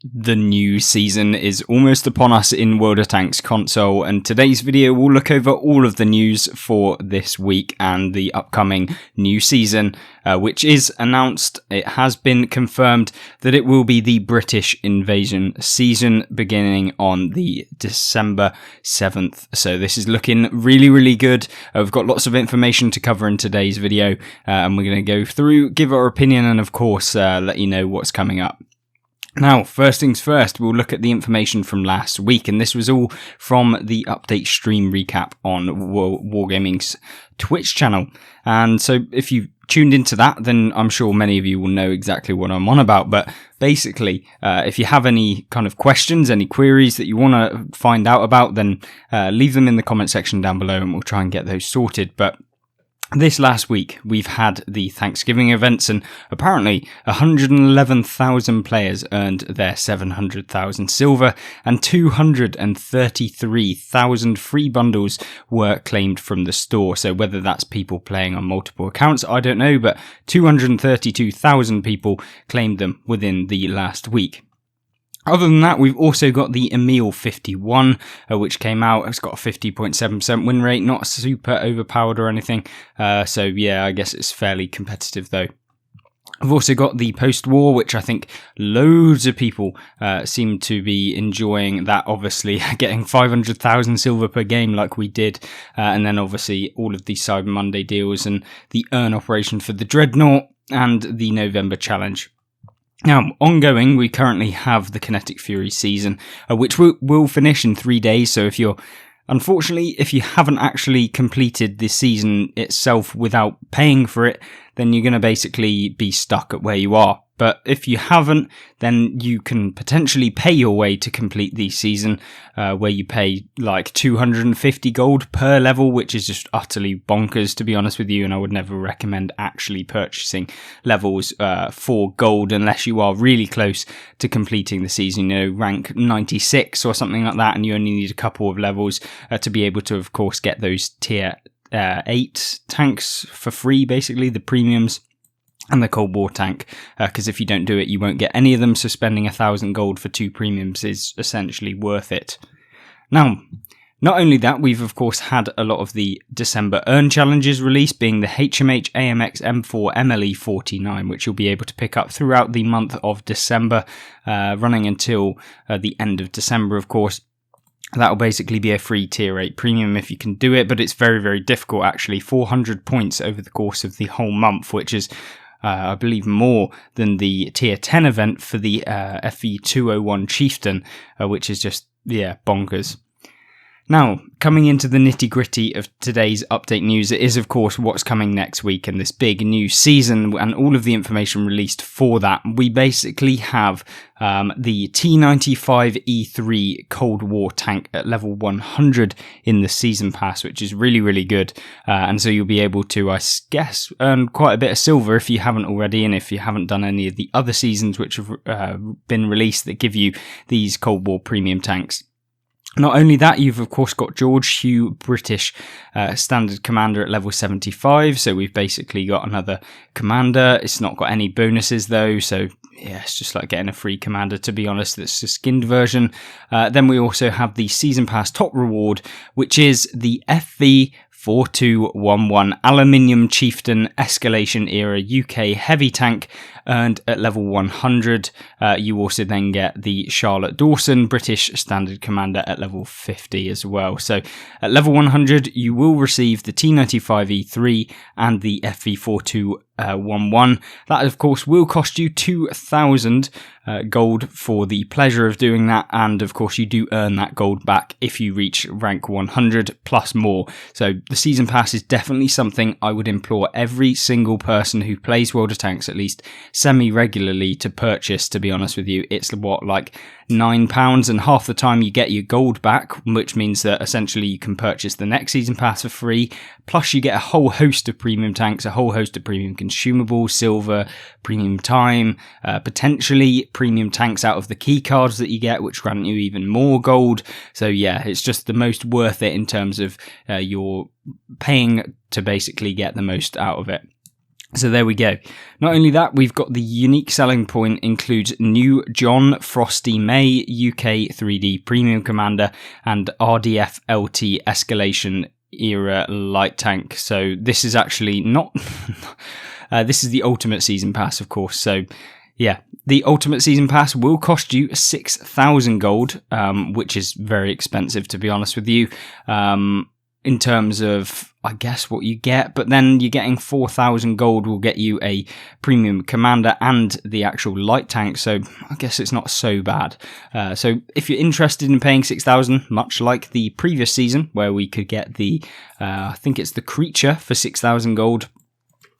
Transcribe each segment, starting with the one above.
The new season is almost upon us in World of Tanks console, and today's video will look over all of the news for this week and the upcoming new season, which is announced. It has been confirmed that it will be the British invasion season beginning on the December 7th. So this is looking really good. We've got lots of information to cover in today's video, and we're going to go through, give our opinion, and of course let you know what's coming up. Now, first things first, we'll look at the information from last week, and this was all from the update stream recap on Wargaming's Twitch channel. And so if you tuned into that, then I'm sure many of you will know exactly what I'm on about. But basically, if you have any kind of questions, any queries that you want to find out about, then leave them in the comment section down below and we'll try and get those sorted. But this last week, we've had the Thanksgiving events, and apparently 111,000 players earned their 700,000 silver, and 233,000 free bundles were claimed from the store. So whether that's people playing on multiple accounts, I don't know, but 232,000 people claimed them within the last week. Other than that, we've also got the Emil 51, which came out. It's got a 50.7% win rate, not super overpowered or anything. So yeah, I guess it's fairly competitive though. I've also got the post-war, which I think loads of people seem to be enjoying. That obviously getting 500,000 silver per game like we did. And then obviously all of the Cyber Monday deals and the earn operation for the Dreadnought and the November challenge. Now, ongoing, we currently have the Kinetic Fury season, which will finish in 3 days. So if you haven't actually completed the season itself without paying for it, then you're going to basically be stuck at where you are. But if you haven't, then you can potentially pay your way to complete the season, where you pay like 250 gold per level, which is just utterly bonkers, to be honest with you. And I would never recommend actually purchasing levels for gold unless you are really close to completing the season, rank 96 or something like that, and you only need a couple of levels to be able to, of course, get those tier 8 tanks for free, basically, the premiums. And the Cold War tank, because if you don't do it, you won't get any of them, so spending 1,000 gold for 2 premiums is essentially worth it. Now, not only that, we've of course had a lot of the December earn challenges released, being the HMH AMX M4 MLE 49, which you'll be able to pick up throughout the month of December, running until the end of December, of course. That'll basically be a free tier 8 premium if you can do it, but it's very difficult actually. 400 points over the course of the whole month, which is I believe more than the tier 10 event for the FE201 Chieftain, which is just, bonkers. Now, coming into the nitty-gritty of today's update news, it is of course what's coming next week and this big new season and all of the information released for that. We basically have the T95E3 Cold War tank at level 100 in the season pass, which is really good. And so you'll be able to, I guess, earn quite a bit of silver if you haven't already, and if you haven't done any of the other seasons which have been released that give you these Cold War premium tanks. Not only that, you've of course got George Hugh British Standard Commander at level 75, so we've basically got another commander. It's not got any bonuses though, so yeah, it's just like getting a free commander, to be honest. That's a skinned version. Then we also have the Season Pass top reward, which is the FV4211 Aluminium Chieftain Escalation Era UK Heavy Tank, earned at level 100. You also then get the Charlotte Dawson British Standard Commander at level 50 as well. So at level 100, you will receive the T95E3 and the FV4211. That, of course, will cost you 2,000 gold for the pleasure of doing that, and of course you do earn that gold back if you reach rank 100 plus more. So the season pass is definitely something I would implore every single person who plays World of Tanks at least semi-regularly to purchase, to be honest with you. It's like £9, and half the time you get your gold back, which means that essentially you can purchase the next season pass for free, plus you get a whole host of premium tanks, a whole host of premium consumables, silver, premium time, potentially premium tanks out of the key cards that you get, which grant you even more gold. So yeah, it's just the most worth it in terms of your paying to basically get the most out of it. So there we go. Not only that, we've got the unique selling point includes new John Frosty May UK 3D Premium Commander and RDF LT Escalation Era Light Tank. So this is actually not... this is the Ultimate Season Pass, of course. So yeah, the Ultimate Season Pass will cost you 6,000 gold, which is very expensive, to be honest with you. In terms of, I guess, what you get, but then you're getting 4,000 gold will get you a premium commander and the actual light tank, so I guess it's not so bad. So if you're interested in paying 6,000, much like the previous season, where we could get the, I think it's the creature for 6,000 gold,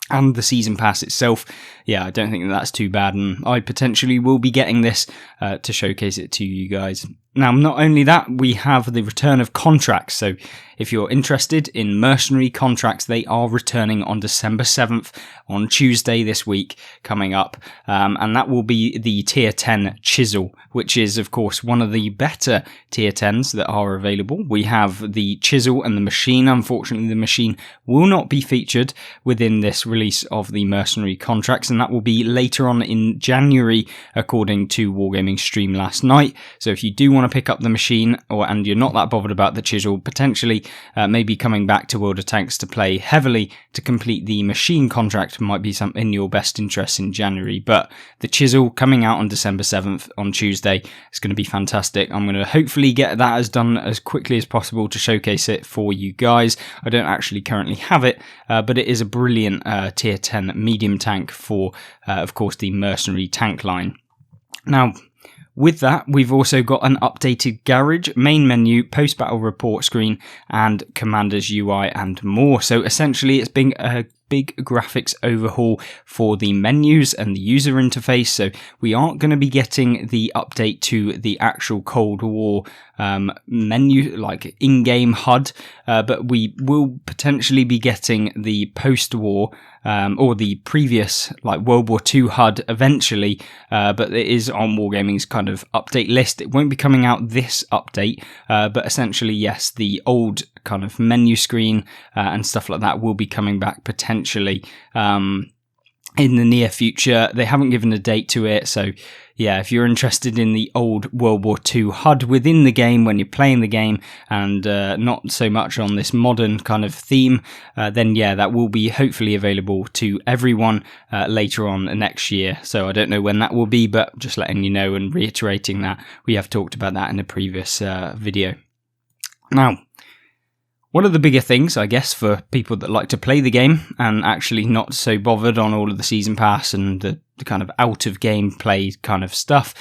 and the season pass itself, yeah, I don't think that's too bad, and I potentially will be getting this to showcase it to you guys. Now, not only that, we have the return of contracts. So if you're interested in Mercenary contracts, they are returning on December 7th, on Tuesday this week, coming up. And that will be the Tier 10 Chisel, which is, of course, one of the better Tier 10s that are available. We have the Chisel and the Machine. Unfortunately, the Machine will not be featured within this release of the Mercenary contracts, and that will be later on in January, according to Wargaming Stream last night. So if you do want to pick up the Machine, and you're not that bothered about the Chisel, potentially maybe coming back to World of Tanks to play heavily to complete the Machine contract might be something in your best interest in January. But the Chisel coming out on December 7th on Tuesday is going to be fantastic. I'm going to hopefully get that as done as quickly as possible to showcase it for you guys. I don't actually currently have it, but it is a brilliant Tier 10 medium tank for, of course, the Mercenary tank line. Now, with that, we've also got an updated garage, main menu, post-battle report screen, and Commander's UI and more. So essentially, it's been a big graphics overhaul for the menus and the user interface. So we aren't going to be getting the update to the actual Cold War menu, like in-game HUD, but we will potentially be getting the post-war or the previous, like World War II HUD eventually, but it is on Wargaming's kind of update list. It won't be coming out this update, but essentially, yes, the old kind of menu screen and stuff like that will be coming back potentially in the near future. They haven't given a date to it, so yeah, if you're interested in the old World War II HUD within the game when you're playing the game, and not so much on this modern kind of theme, then yeah, that will be hopefully available to everyone later on next year. So I don't know when that will be, but just letting you know and reiterating that we have talked about that in a previous video. Now, one of the bigger things, I guess, for people that like to play the game and actually not so bothered on all of the season pass and the kind of out of game play kind of stuff,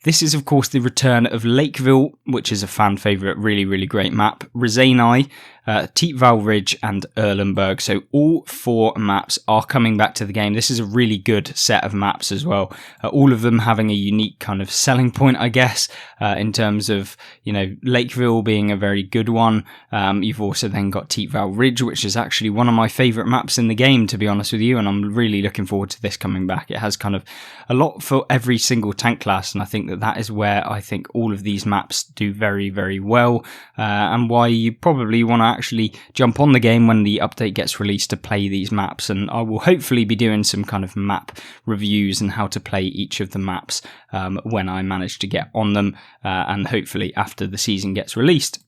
this is, of course, the return of Lakeville, which is a fan favourite, really, really great map, Rizani, Tietval Ridge, and Erlenberg. So all 4 maps are coming back to the game. This is a really good set of maps as well. All of them having a unique kind of selling point, I guess, in terms of, you know, Lakeville being a very good one. You've also then got Tietval Ridge, which is actually one of my favourite maps in the game, to be honest with you, and I'm really looking forward to this coming back. It has kind of a lot for every single tank class, and I think that is where I think all of these maps do very, very well, and why you probably want to actually jump on the game when the update gets released to play these maps. And I will hopefully be doing some kind of map reviews and how to play each of the maps when I manage to get on them, and hopefully after the season gets released.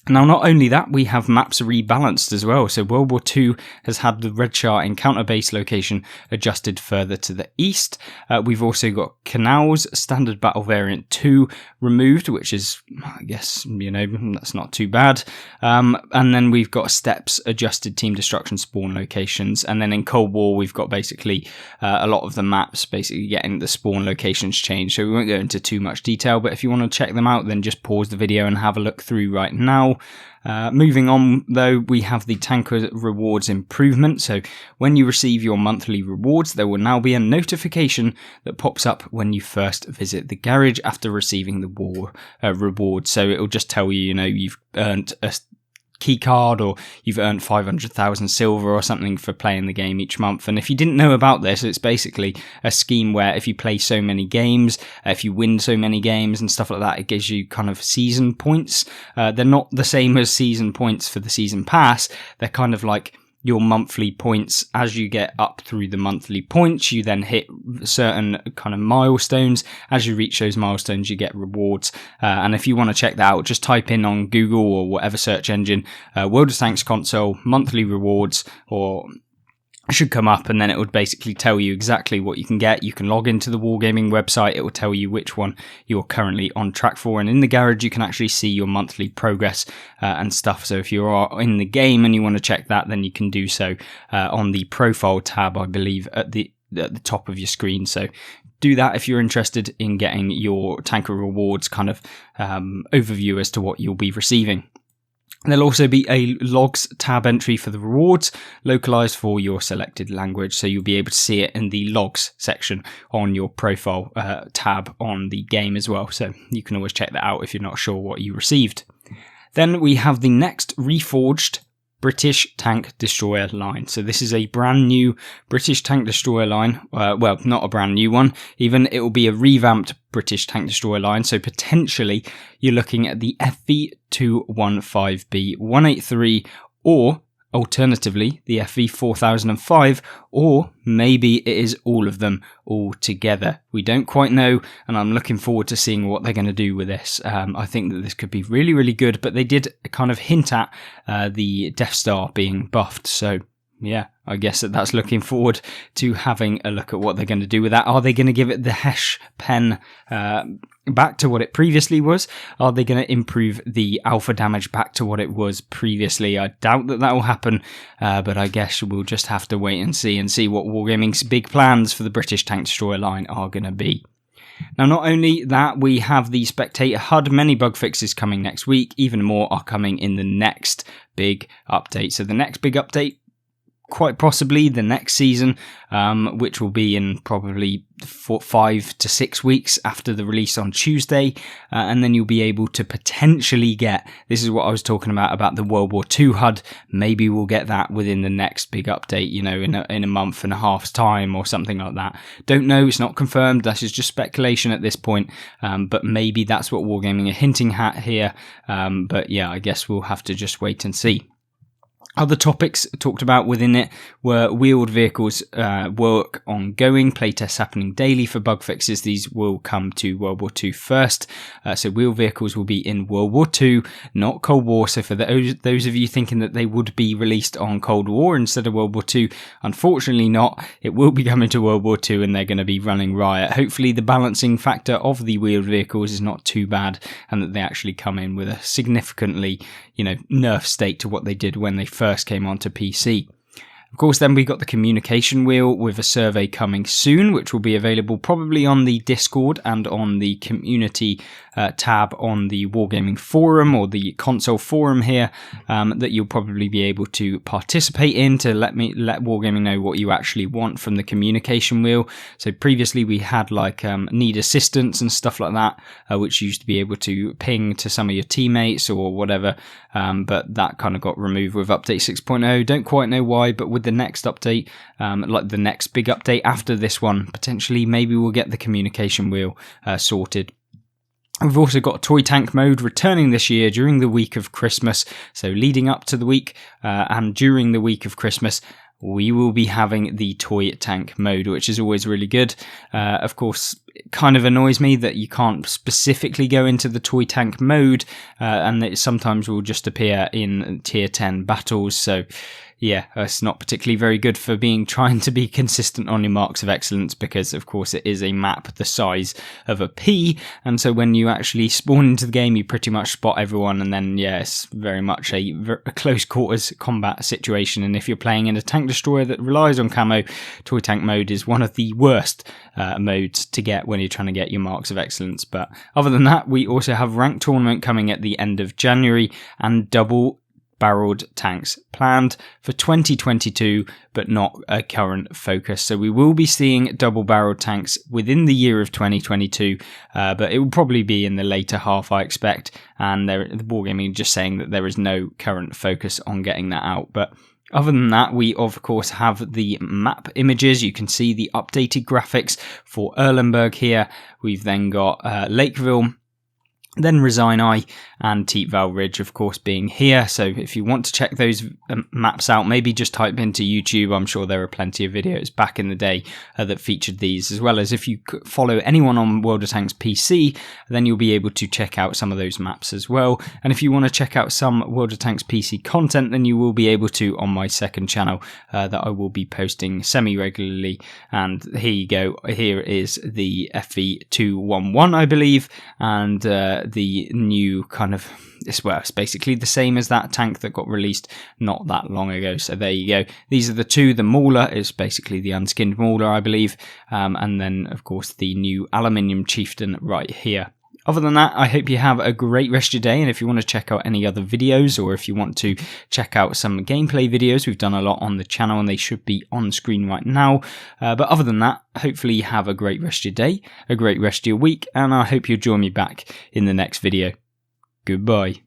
Now, not only that, we have maps rebalanced as well. So World War II has had the Redshar encounter base location adjusted further to the east. We've also got Canals Standard Battle Variant 2 removed, which is, I guess, you know, that's not too bad. And then we've got Steps adjusted team destruction spawn locations. And then in Cold War, we've got basically a lot of the maps basically getting the spawn locations changed. So we won't go into too much detail, but if you want to check them out, then just pause the video and have a look through right now. Moving on, though, we have the tanker rewards improvement. So when you receive your monthly rewards, there will now be a notification that pops up when you first visit the garage after receiving the war reward. So it'll just tell you, you know, you've earned a key card or you've earned 500,000 silver or something for playing the game each month. And if you didn't know about this, it's basically a scheme where if you play so many games, if you win so many games and stuff like that, it gives you kind of season points. They're not the same as season points for the season pass. They're kind of like your monthly points. As you get up through the monthly points, you then hit certain kind of milestones. As you reach those milestones, you get rewards. And if you want to check that out, just type in on Google or whatever search engine, World of Tanks console, monthly rewards, or should come up, and then it would basically tell you exactly what you can get. You can log into the Wargaming website. It will tell you which one you're currently on track for, and in the garage you can actually see your monthly progress and stuff. So if you are in the game and you want to check that, then you can do so on the profile tab, I believe, at the top of your screen. So do that if you're interested in getting your Tanker rewards kind of overview as to what you'll be receiving. There'll also be a logs tab entry for the rewards, localized for your selected language, so you'll be able to see it in the logs section on your profile tab on the game as well, so you can always check that out if you're not sure what you received. Then we have the next reforged British Tank Destroyer line. So this is a brand new British Tank Destroyer line. Well, not a brand new one. Even it will be a revamped British Tank Destroyer line. So potentially you're looking at the FV215B 183 or alternatively the FV4005, or maybe it is all of them all together. We don't quite know, and I'm looking forward to seeing what they're going to do with this. I think that this could be really, really good, but they did kind of hint at the Death Star being buffed, so yeah, I guess that's looking forward to having a look at what they're going to do with that. Are they going to give it the Hesh pen back to what it previously was? Are they going to improve the alpha damage back to what it was previously? I doubt that will happen, but I guess we'll just have to wait and see what Wargaming's big plans for the British Tank Destroyer line are going to be. Now, not only that, we have the Spectator HUD, many bug fixes coming next week, even more are coming in the next big update. So the next big update, quite possibly the next season, which will be in probably 5 to 6 weeks after the release on Tuesday, and then you'll be able to potentially get, this is what I was talking about the World War II HUD, maybe we'll get that within the next big update, you know, in a month and a half's time or something like that. Don't know, it's not confirmed, that is just speculation at this point, but maybe that's what Wargaming are hinting at here, but yeah, I guess we'll have to just wait and see. Other topics talked about within it were wheeled vehicles work ongoing, playtests happening daily for bug fixes. These will come to World War II first. So wheeled vehicles will be in World War II, not Cold War. So for those of you thinking that they would be released on Cold War instead of World War II, unfortunately not. It will be coming to World War II and they're going to be running riot. Hopefully the balancing factor of the wheeled vehicles is not too bad and that they actually come in with a significantly, you know, nerf state to what they did when they first came onto PC. Of course, then we got the communication wheel with a survey coming soon, which will be available probably on the Discord and on the community tab on the Wargaming forum or the console forum here, that you'll probably be able to participate in to let Wargaming know what you actually want from the communication wheel. So previously we had like need assistance and stuff like that, which used to be able to ping to some of your teammates or whatever, but that kind of got removed with update 6.0. Don't quite know why, but with the next update, like the next big update after this one, potentially maybe we'll get the communication wheel sorted. We've also got toy tank mode returning this year during the week of Christmas. So leading up to the week and during the week of Christmas, we will be having the toy tank mode, which is always really good. Of course, it kind of annoys me that you can't specifically go into the toy tank mode, and it sometimes will just appear in tier 10 battles. So yeah, it's not particularly very good for trying to be consistent on your marks of excellence, because of course it is a map the size of a pea, and so when you actually spawn into the game you pretty much spot everyone, and then yeah, it's very much a close quarters combat situation. And if you're playing in a tank destroyer that relies on camo, toy tank mode is one of the worst modes to get when you're trying to get your marks of excellence. But other than that, we also have ranked tournament coming at the end of January and double barreled tanks planned for 2022, but not a current focus. So we will be seeing double barreled tanks within the year of 2022, but it will probably be in the later half, I expect. And the Wargaming just saying that there is no current focus on getting that out. But other than that, we of course have the map images. You can see the updated graphics for Erlenberg here. We've then got Lakeville, Then Resign Eye and Teepval Ridge, of course, being here. So if you want to check those maps out, maybe just type into YouTube. I'm sure there are plenty of videos back in the day that featured these, as well as if you follow anyone on World of Tanks PC, then you'll be able to check out some of those maps as well. And if you want to check out some World of Tanks PC content, then you will be able to on my second channel that I will be posting semi-regularly. And here you go. Here is the FV211, I believe, and the new kind of, it's basically the same as that tank that got released not that long ago. So there you go. These are the two. The Mauler is basically the unskinned Mauler, I believe, and then of course the new Aluminium Chieftain right here. Other than that, I hope you have a great rest of your day, and if you want to check out any other videos, or if you want to check out some gameplay videos, we've done a lot on the channel and they should be on screen right now. But other than that, hopefully you have a great rest of your day, a great rest of your week, and I hope you'll join me back in the next video. Goodbye.